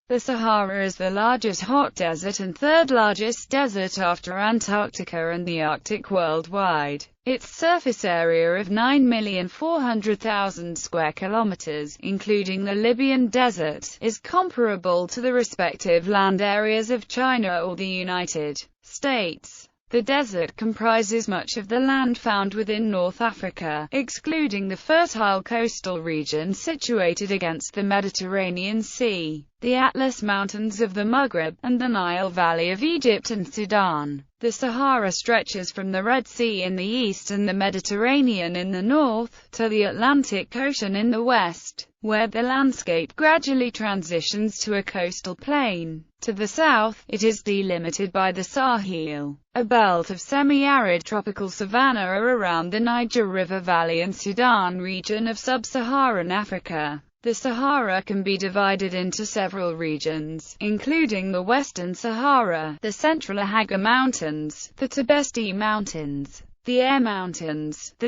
The Sahara is the largest hot desert and third largest desert after Antarctica and the Arctic worldwide. Its surface area of 9,400,000 square kilometers, including the Libyan desert, is comparable to the respective land areas of China or the United States. The desert comprises much of the land found within North Africa, excluding the fertile coastal region situated against the Mediterranean Sea, the Atlas Mountains of the Maghreb, and the Nile Valley of Egypt and Sudan. The Sahara stretches from the Red Sea in the east and the Mediterranean in the north, to the Atlantic Ocean in the west, where the landscape gradually transitions to a coastal plain. To the south, it is delimited by the Sahel, a belt of semi-arid tropical savanna around the Niger River Valley and Sudan region of sub-Saharan Africa. The Sahara can be divided into several regions, including the Western Sahara, the Central Haga Mountains, the Tibesti Mountains, the Air Mountains, the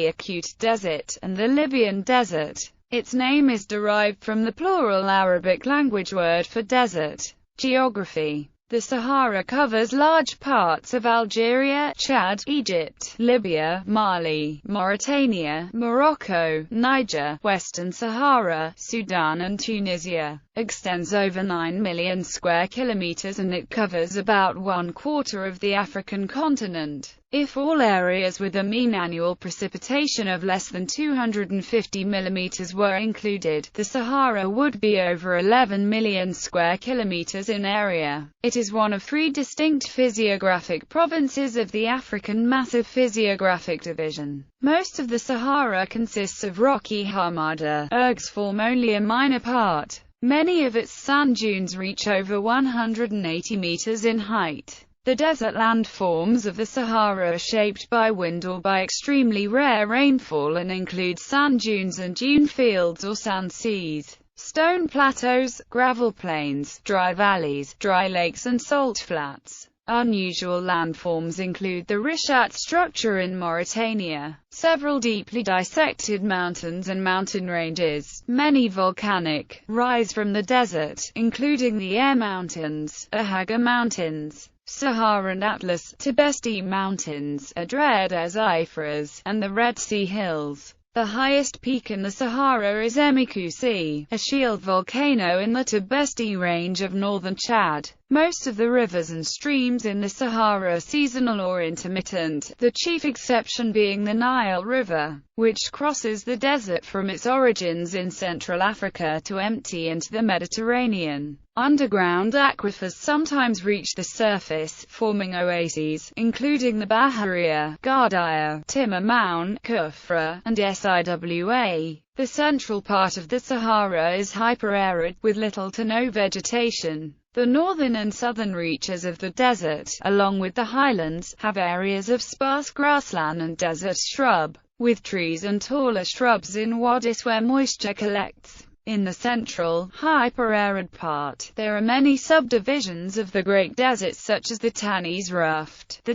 Acute Desert, and the Libyan Desert. Its name is derived from the plural Arabic language word for desert. Geography. The Sahara covers large parts of Algeria, Chad, Egypt, Libya, Mali, Mauritania, Morocco, Niger, Western Sahara, Sudan and Tunisia. Extends over 9 million square kilometers and it covers about 1/4 of the African continent. If all areas with a mean annual precipitation of less than 250 mm were included, the Sahara would be over 11 million square kilometers in area. It is one of 3 distinct physiographic provinces of the African Massive Physiographic Division. Most of the Sahara consists of rocky Hamada. Ergs form only a minor part. Many of its sand dunes reach over 180 meters in height. The desert landforms of the Sahara are shaped by wind or by extremely rare rainfall and include sand dunes and dune fields or sand seas, stone plateaus, gravel plains, dry valleys, dry lakes and salt flats. Unusual landforms include the Rishat structure in Mauritania, several deeply dissected mountains and mountain ranges, many volcanic, rise from the desert, including the Air Mountains, Ahaga Mountains, Saharan Atlas, Tibesti Mountains, Adred as Ifras, and the Red Sea Hills. The highest peak in the Sahara is Emikusi, a shield volcano in the Tibesti range of northern Chad. Most of the rivers and streams in the Sahara are seasonal or intermittent, the chief exception being the Nile River, which crosses the desert from its origins in Central Africa to empty into the Mediterranean. Underground aquifers sometimes reach the surface, forming oases, including the Bahariya, Gardia, Timmerman, Kufra, and Siwa. The central part of the Sahara is hyperarid, with little to no vegetation. The northern and southern reaches of the desert, along with the highlands, have areas of sparse grassland and desert shrub, with trees and taller shrubs in wadis where moisture collects. In the central, hyperarid part, there are many subdivisions of the Great Desert such as the Tanis Ruft, the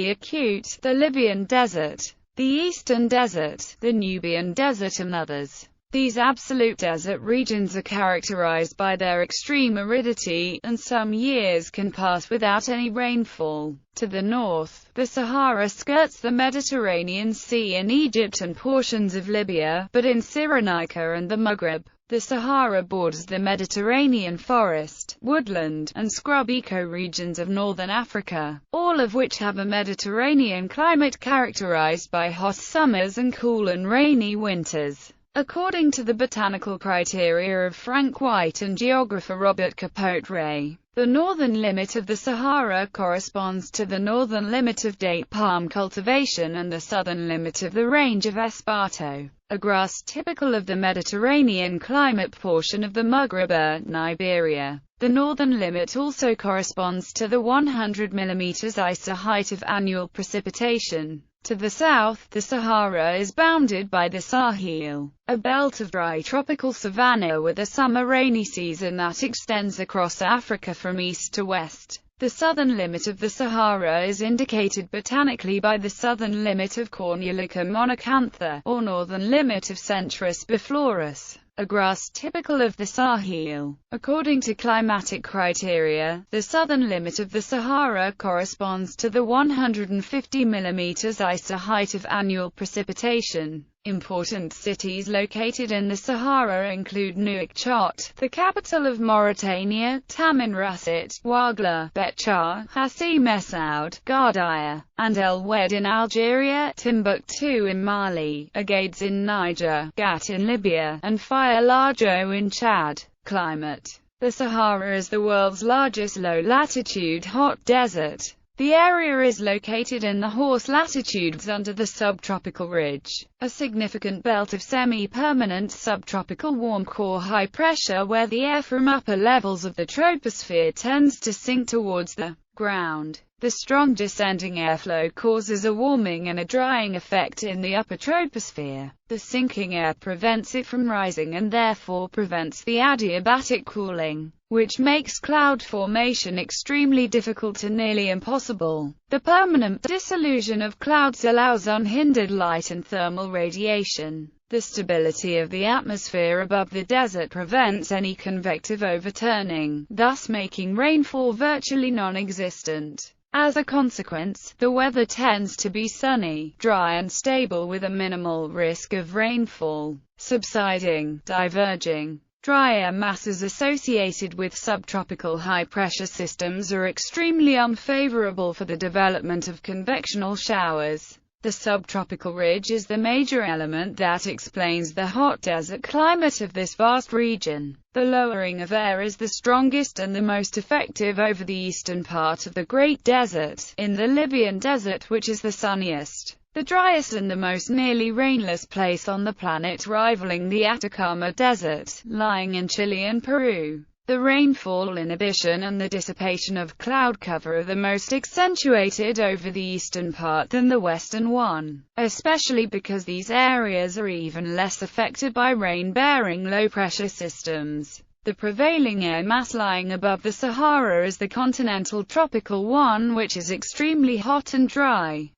Acute, the Libyan Desert, the Eastern Desert, the Nubian Desert and others. These absolute desert regions are characterized by their extreme aridity, and some years can pass without any rainfall. To the north, the Sahara skirts the Mediterranean Sea in Egypt and portions of Libya, but in Cyrenaica and the Maghreb. The Sahara borders the Mediterranean forest, woodland, and scrub ecoregions of northern Africa, all of which have a Mediterranean climate characterized by hot summers and cool and rainy winters. According to the botanical criteria of Frank White and geographer Robert Capote-Ray, the northern limit of the Sahara corresponds to the northern limit of date palm cultivation and the southern limit of the range of Esparto, a grass typical of the Mediterranean climate portion of the Maghreb, Iberia. The northern limit also corresponds to the 100 mm ISA height of annual precipitation. To the south, the Sahara is bounded by the Sahel, a belt of dry tropical savanna with a summer rainy season that extends across Africa from east to west. The southern limit of the Sahara is indicated botanically by the southern limit of Cornulica monacantha, or northern limit of Centris biflorus. a grass typical of the Sahel. According to climatic criteria, the southern limit of the Sahara corresponds to the 150 mm ISO height of annual precipitation. Important cities located in the Sahara include Nouakchott, the capital of Mauritania, Tamanrasset, Ouargla, Betchar, Hassi Messaoud, Gardaya, and El Oued in Algeria, Timbuktu in Mali, Agadez in Niger, Gat in Libya, and Faya-Largeau in Chad. Climate. The Sahara is the world's largest low-latitude hot desert. The area is located in the horse latitudes under the subtropical ridge, a significant belt of semi-permanent subtropical warm core high pressure where the air from upper levels of the troposphere tends to sink towards the ground. The strong descending airflow causes a warming and a drying effect in the upper troposphere. The sinking air prevents it from rising and therefore prevents the adiabatic cooling, which makes cloud formation extremely difficult to nearly impossible. The permanent dissolution of clouds allows unhindered light and thermal radiation. The stability of the atmosphere above the desert prevents any convective overturning, thus making rainfall virtually non-existent. As a consequence, the weather tends to be sunny, dry and stable with a minimal risk of rainfall subsiding, diverging. Dry air masses associated with subtropical high-pressure systems are extremely unfavorable for the development of convectional showers. The subtropical ridge is the major element that explains the hot desert climate of this vast region. The lowering of air is the strongest and the most effective over the eastern part of the Great Desert, in the Libyan Desert, which is the sunniest, the driest and the most nearly rainless place on the planet, rivaling the Atacama Desert, lying in Chile and Peru. The rainfall inhibition and the dissipation of cloud cover are the most accentuated over the eastern part than the western one, especially because these areas are even less affected by rain-bearing low-pressure systems. The prevailing air mass lying above the Sahara is the continental tropical one, which is extremely hot and dry.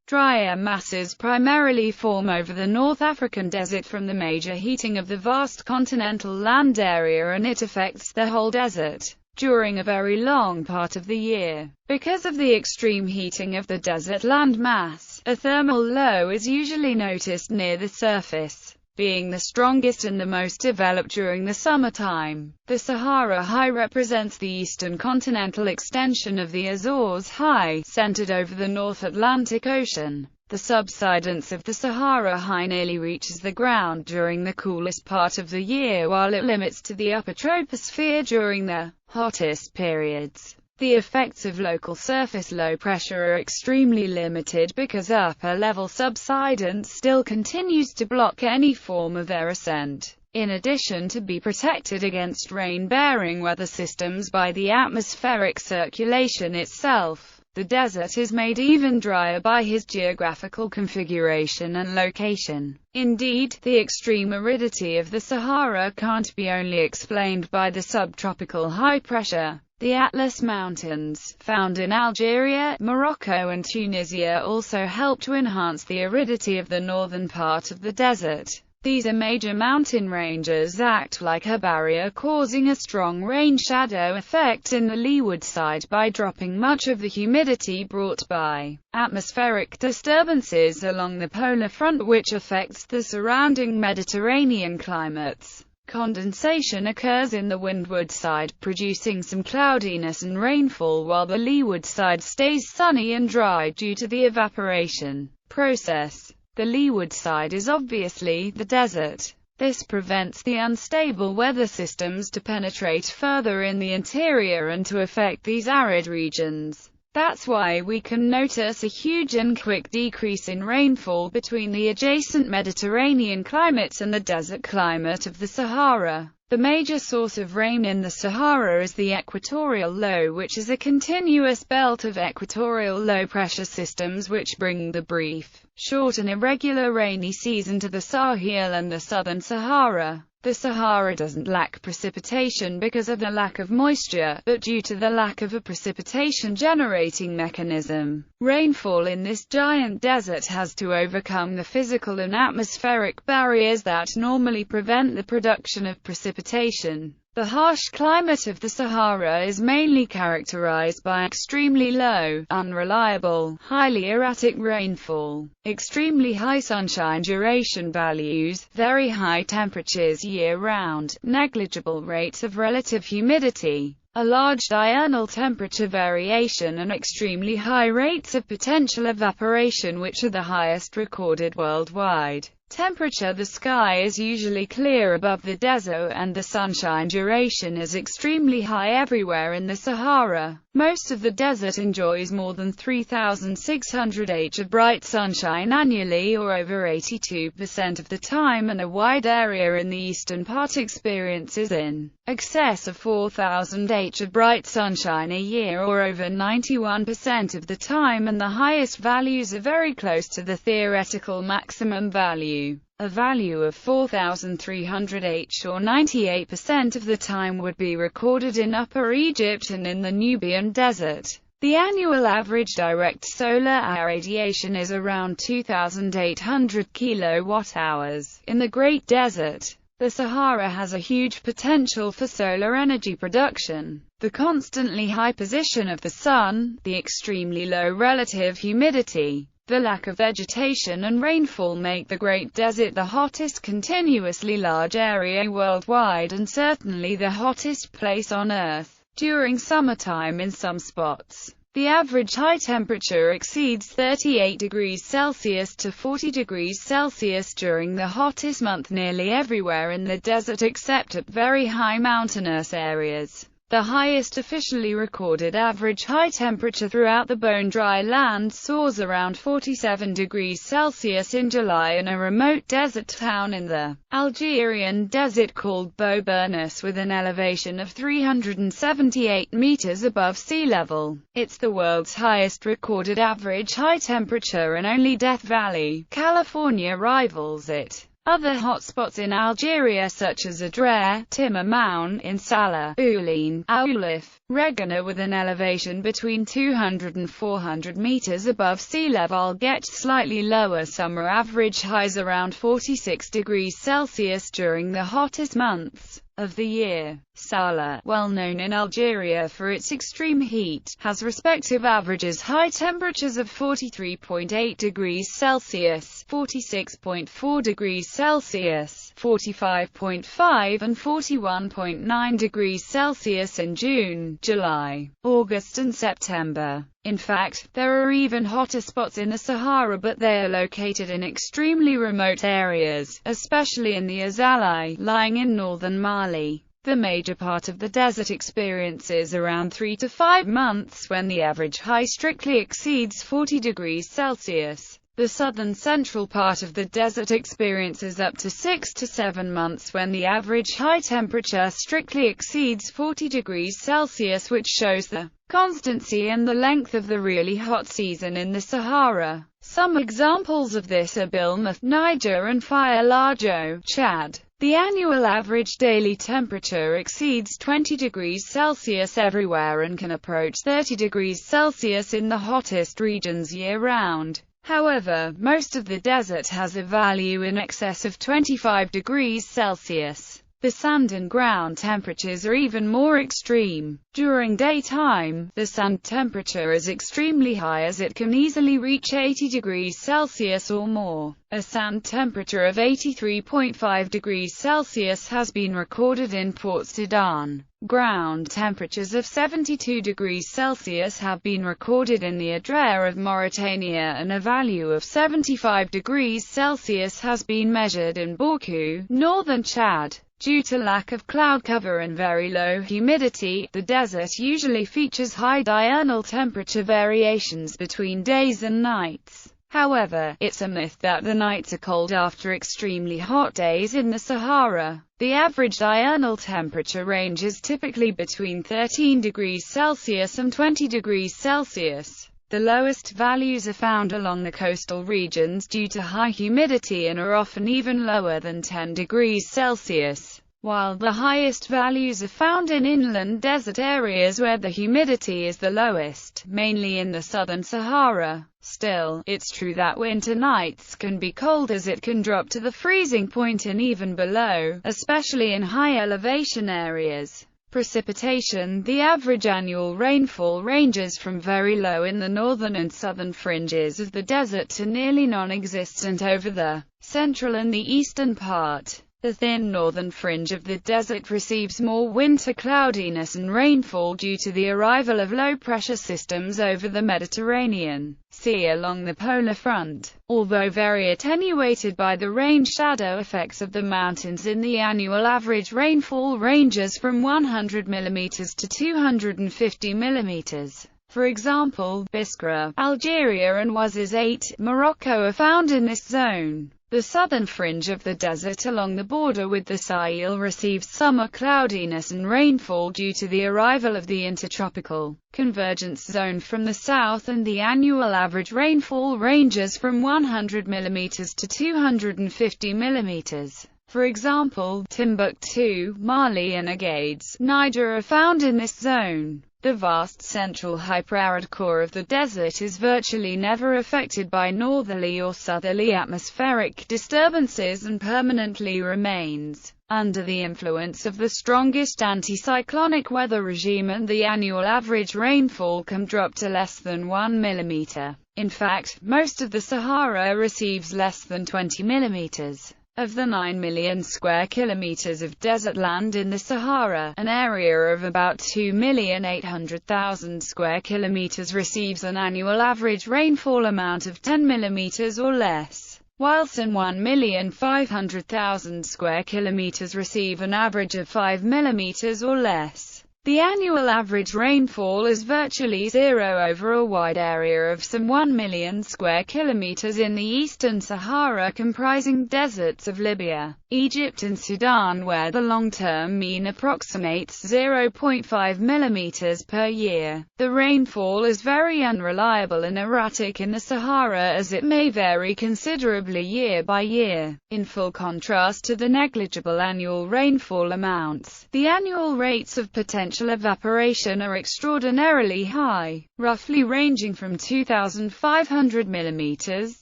Dry air masses primarily form over the North African desert from the major heating of the vast continental land area, and it affects the whole desert during a very long part of the year. Because of the extreme heating of the desert land mass, a thermal low is usually noticed near the surface, being the strongest and the most developed during the summertime. The Sahara High represents the eastern continental extension of the Azores High, centered over the North Atlantic Ocean. The subsidence of the Sahara High nearly reaches the ground during the coolest part of the year, while it limits to the upper troposphere during the hottest periods. The effects of local surface low pressure are extremely limited because upper-level subsidence still continues to block any form of air ascent. In addition to be protected against rain-bearing weather systems by the atmospheric circulation itself, the desert is made even drier by his geographical configuration and location. Indeed, the extreme aridity of the Sahara can't be only explained by the subtropical high pressure. The Atlas Mountains, found in Algeria, Morocco and Tunisia, also help to enhance the aridity of the northern part of the desert. These are major mountain ranges act like a barrier, causing a strong rain-shadow effect in the leeward side by dropping much of the humidity brought by atmospheric disturbances along the polar front, which affects the surrounding Mediterranean climates. Condensation occurs in the windward side, producing some cloudiness and rainfall, while the leeward side stays sunny and dry due to the evaporation process. The leeward side is obviously the desert. This prevents the unstable weather systems to penetrate further in the interior and to affect these arid regions. That's why we can notice a huge and quick decrease in rainfall between the adjacent Mediterranean climates and the desert climate of the Sahara. The major source of rain in the Sahara is the equatorial low, which is a continuous belt of equatorial low-pressure systems which bring the brief, short and irregular rainy season to the Sahel and the southern Sahara. The Sahara doesn't lack precipitation because of the lack of moisture, but due to the lack of a precipitation-generating mechanism. Rainfall in this giant desert has to overcome the physical and atmospheric barriers that normally prevent the production of precipitation. The harsh climate of the Sahara is mainly characterized by extremely low, unreliable, highly erratic rainfall, extremely high sunshine duration values, very high temperatures year-round, negligible rates of relative humidity, a large diurnal temperature variation, and extremely high rates of potential evaporation, which are the highest recorded worldwide. Temperature: the sky is usually clear above the desert and the sunshine duration is extremely high everywhere in the Sahara. Most of the desert enjoys more than 3,600 H of bright sunshine annually, or over 82% of the time, and a wide area in the eastern part experiences in excess of 4,000 H of bright sunshine a year, or over 91% of the time, and the highest values are very close to the theoretical maximum value. A value of 4,300 H or 98% of the time would be recorded in Upper Egypt and in the Nubian Desert. The annual average direct solar irradiation is around 2,800 kilowatt-hours. In the Great Desert, the Sahara has a huge potential for solar energy production. The constantly high position of the sun, the extremely low relative humidity, the lack of vegetation and rainfall make the Great Desert the hottest continuously large area worldwide, and certainly the hottest place on Earth. During summertime in some spots, the average high temperature exceeds 38 degrees Celsius to 40 degrees Celsius during the hottest month nearly everywhere in the desert except at very high mountainous areas. The highest officially recorded average high temperature throughout the bone-dry land soars around 47 degrees Celsius in July in a remote desert town in the Algerian desert called Bobernus, with an elevation of 378 meters above sea level. It's the world's highest recorded average high temperature, and only Death Valley, California rivals it. Other hotspots in Algeria such as Adrer, Timmermoun, in Salah, Ouline, Oulif, Regana, with an elevation between 200 and 400 meters above sea level, get slightly lower summer average highs around 46 degrees Celsius during the hottest months of the year. Salah, well known in Algeria for its extreme heat, has respective averages high temperatures of 43.8 degrees Celsius, 46.4 degrees Celsius, 45.5 and 41.9 degrees Celsius in June, July, August and September. In fact, there are even hotter spots in the Sahara, but they are located in extremely remote areas, especially in the Azalai, lying in northern Mali. The major part of the desert experiences around 3 to 5 months when the average high strictly exceeds 40 degrees Celsius. The southern central part of the desert experiences up to 6 to 7 months when the average high temperature strictly exceeds 40 degrees Celsius, which shows the constancy and the length of the really hot season in the Sahara. Some examples of this are Bilma, Niger, and Fialajo, Chad. The annual average daily temperature exceeds 20 degrees Celsius everywhere and can approach 30 degrees Celsius in the hottest regions year-round. However, most of the desert has a value in excess of 25 degrees Celsius. The sand and ground temperatures are even more extreme. During daytime, the sand temperature is extremely high as it can easily reach 80 degrees Celsius or more. A sand temperature of 83.5 degrees Celsius has been recorded in Port Sudan. Ground temperatures of 72 degrees Celsius have been recorded in the Adrer of Mauritania, and a value of 75 degrees Celsius has been measured in Borku, northern Chad. Due to lack of cloud cover and very low humidity, the desert usually features high diurnal temperature variations between days and nights. However, it's a myth that the nights are cold after extremely hot days in the Sahara. The average diurnal temperature range is typically between 13 degrees Celsius and 20 degrees Celsius. The lowest values are found along the coastal regions due to high humidity and are often even lower than 10 degrees Celsius. while the highest values are found in inland desert areas where the humidity is the lowest, mainly in the southern Sahara. Still, it's true that winter nights can be cold as it can drop to the freezing point and even below, especially in high elevation areas. Precipitation. The average annual rainfall ranges from very low in the northern and southern fringes of the desert to nearly non-existent over the central and the eastern part. The thin northern fringe of the desert receives more winter cloudiness and rainfall due to the arrival of low-pressure systems over the Mediterranean Sea along the polar front. Although very attenuated by the rain-shadow effects of the mountains, the annual average rainfall ranges from 100 mm to 250 mm. For example, Biskra, Algeria and Ouazzez 8, Morocco are found in this zone. The southern fringe of the desert along the border with the Sahel receives summer cloudiness and rainfall due to the arrival of the intertropical convergence zone from the south, and the annual average rainfall ranges from 100 mm to 250 mm. For example, Timbuktu, Mali and Agadez, Niger are found in this zone. The vast central hyperarid core of the desert is virtually never affected by northerly or southerly atmospheric disturbances and permanently remains under the influence of the strongest anticyclonic weather regime, and the annual average rainfall can drop to less than 1 mm. In fact, most of the Sahara receives less than 20 mm. Of the 9 million square kilometers of desert land in the Sahara, an area of about 2,800,000 square kilometers receives an annual average rainfall amount of 10 millimeters or less, whilst 1,500,000 square kilometers receive an average of 5 millimeters or less. The annual average rainfall is virtually zero over a wide area of some 1 million square kilometers in the eastern Sahara, comprising deserts of Libya, Egypt and Sudan, where the long-term mean approximates 0.5 millimeters per year. The rainfall is very unreliable and erratic in the Sahara, as it may vary considerably year by year. In full contrast to the negligible annual rainfall amounts, the annual rates of potential evaporation are extraordinarily high, roughly ranging from 2,500 mm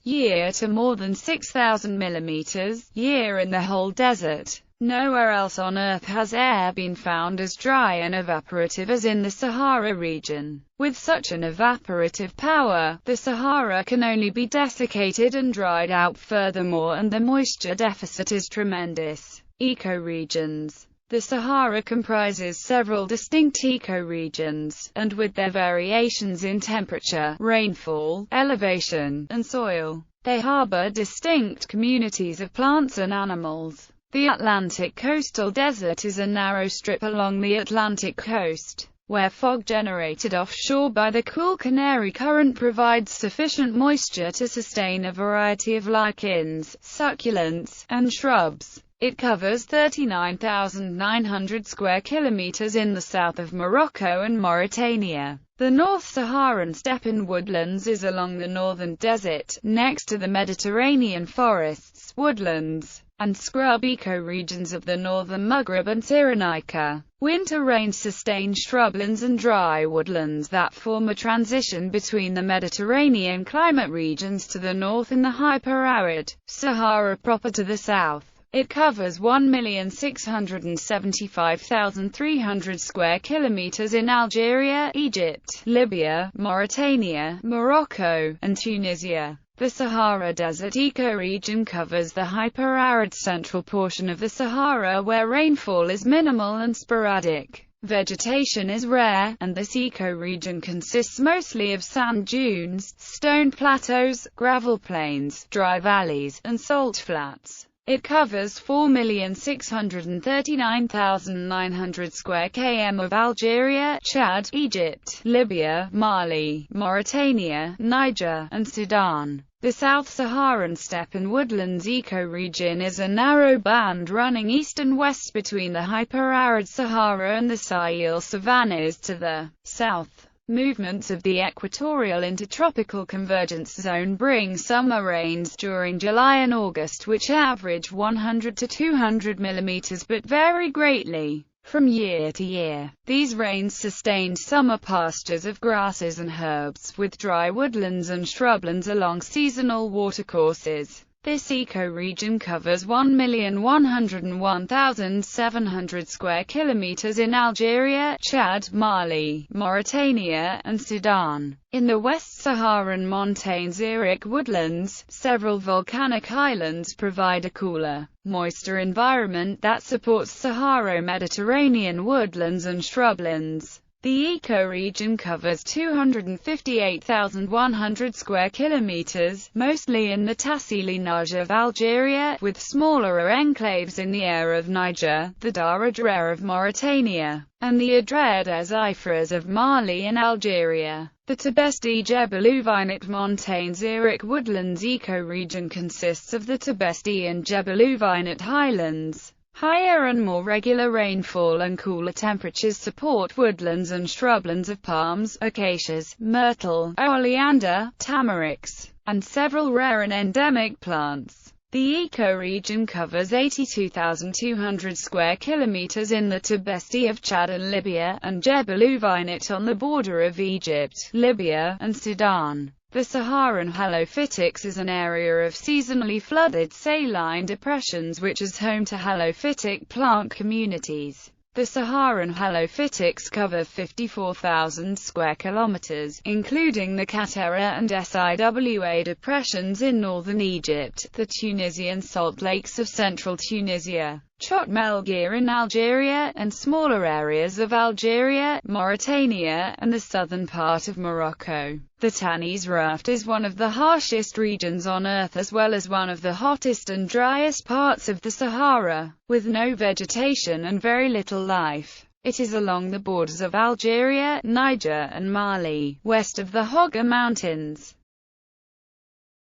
year to more than 6,000 mm year in the whole desert. Nowhere else on Earth has air been found as dry and evaporative as in the Sahara region. With such an evaporative power, the Sahara can only be desiccated and dried out furthermore, and the moisture deficit is tremendous. Ecoregions. The Sahara comprises several distinct ecoregions, and with their variations in temperature, rainfall, elevation, and soil, they harbor distinct communities of plants and animals. The Atlantic coastal desert is a narrow strip along the Atlantic coast, where fog generated offshore by the cool Canary Current provides sufficient moisture to sustain a variety of lichens, succulents, and shrubs. It covers 39,900 square kilometers in the south of Morocco and Mauritania. The North Saharan steppe in woodlands is along the northern desert, next to the Mediterranean forests, woodlands, and scrub ecoregions of the northern Maghreb and Cyrenaica. Winter rains sustain shrublands and dry woodlands that form a transition between the Mediterranean climate regions to the north and the hyperarid Sahara proper to the south. It covers 1,675,300 square kilometers in Algeria, Egypt, Libya, Mauritania, Morocco, and Tunisia. The Sahara Desert ecoregion covers the hyperarid central portion of the Sahara, where rainfall is minimal and sporadic. Vegetation is rare, and this ecoregion consists mostly of sand dunes, stone plateaus, gravel plains, dry valleys, and salt flats. It covers 4,639,900 square km of Algeria, Chad, Egypt, Libya, Mali, Mauritania, Niger, and Sudan. The South Saharan steppe and woodlands ecoregion is a narrow band running east and west between the hyperarid Sahara and the Sahel savannas to the south. Movements of the equatorial intertropical convergence zone bring summer rains during July and August which average 100 to 200 millimeters but vary greatly from year to year. These rains sustained summer pastures of grasses and herbs, with dry woodlands and shrublands along seasonal watercourses. This ecoregion covers 1,101,700 square kilometers in Algeria, Chad, Mali, Mauritania, and Sudan. In the West Saharan montane xeric woodlands, several volcanic islands provide a cooler, moister environment that supports Saharo-Mediterranean woodlands and shrublands. The ecoregion covers 258,100 square kilometers, mostly in the Tassili-Najj of Algeria, with smaller enclaves in the Air of Niger, the Daradrer of Mauritania, and the Adred-es-Ifras of Mali and Algeria. The Tibesti-Jebelouvinite montane xeric woodlands ecoregion consists of the Tibesti and Jebelouvinite highlands. Higher and more regular rainfall and cooler temperatures support woodlands and shrublands of palms, acacias, myrtle, oleander, tamarix, and several rare and endemic plants. The ecoregion covers 82,200 square kilometers in the Tibesti of Chad and Libya, and Jebelouvinite on the border of Egypt, Libya, and Sudan. The Saharan halophytics is an area of seasonally flooded saline depressions which is home to halophytic plant communities. The Saharan halophytics cover 54,000 square kilometers, including the Qattara and Siwa depressions in northern Egypt, the Tunisian salt lakes of central Tunisia, Chott Melghir in Algeria, and smaller areas of Algeria, Mauritania, and the southern part of Morocco. The Tanis Rift is one of the harshest regions on Earth as well as one of the hottest and driest parts of the Sahara, with no vegetation and very little life. It is along the borders of Algeria, Niger, and Mali, west of the Hoggar Mountains.